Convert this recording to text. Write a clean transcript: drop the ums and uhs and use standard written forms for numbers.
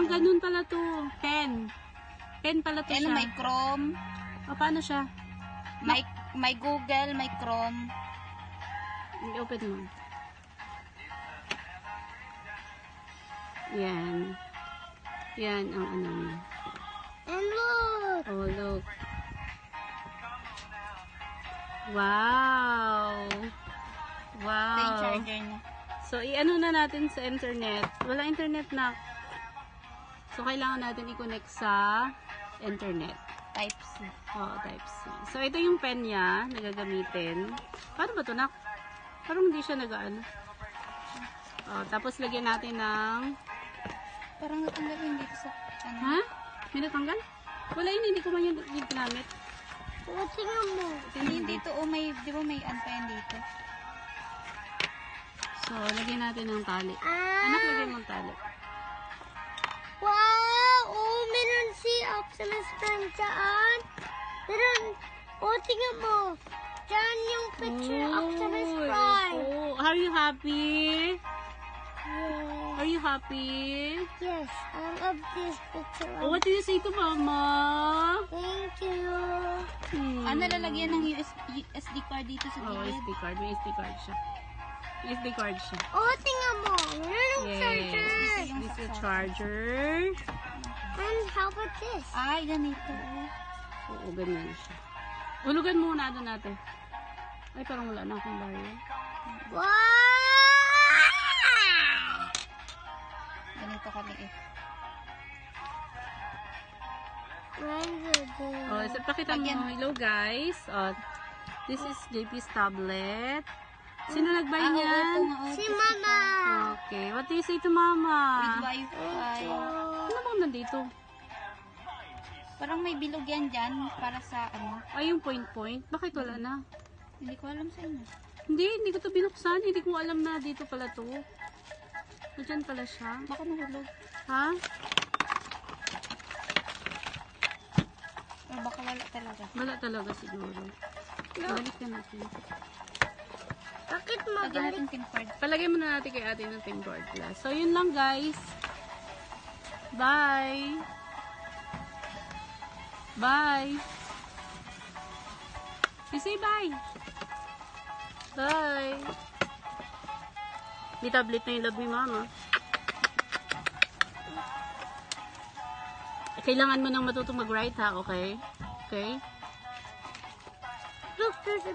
ganun pala to. Pen. Pen pala to siya. May Chrome. O, paano siya? May Google, may Chrome. I-open mo. Yan. Yan ang ano niya. And look! Oh, look. Wow! Wow! Ito yung charger niya. So, i-ano na natin sa internet. Wala internet na. So, kailangan natin i-connect sa internet. Type-C. Oo, Type-C. So, ito yung pen niya na gagamitin. Paano ba ito, nak? Parang hindi siya nag-ano. Oh, tapos, lagyan natin ng... Parang natanggalin dito sa... Ano? Ha? May natanggal? Wala yun, hindi ko man yung ginamit. Oh, tingnan mo. Hindi dito, may, di ba may ano pa yan dito? So, lagyan natin ng tali. Ah! Anak, lagyan mo ng tali. Wow! Oh, meron si Optimus Prime dyan. Meron, oh, tingnan mo. Dyan yung picture of Optimus Oy, Prime. oh, are you happy? Yes. Are you happy? Yes, I love this picture. Oh, what do you say to mama? Thank you. Ano, lalagyan ng SD card dito sa Oh, gilid? SD card. May SD card siya. May SD card siya. Oh, tingnan mo. Meron yung Yes. charger. This is a charger. And how about this? Ay, ganito. Oo, ganyan siya. Ulugan muna doon natin. Ay, parang wala na akong barrier. Wow! Ganito kaliit. Oh, so pakita mo. Hello, guys. Oh, this is JP's tablet. Sino nag-buy niyan? Si Mama. Okay. What do you say to mama? With Wi-Fi. Ano bang nandito? Parang may bilog yan dyan para sa ano. Ay, yung point-point. Bakit wala na? Hindi ko alam sa inyo. Hindi ko to binuksan. Hindi ko alam na dito pala to. Diyan pala siya. Baka nahulog. Ha? Or baka wala talaga. Wala talaga siguro. Balik na natin. Bakit Lagyan mabalik? natin pin card. Palagay muna natin kay ate ng pin cord glass. So, yun lang guys. Bye! Bye! You say bye! Bye! May tablet na yung love ni mama. Kailangan mo nang matutong mag-write ha, okay? Okay? Look, there's a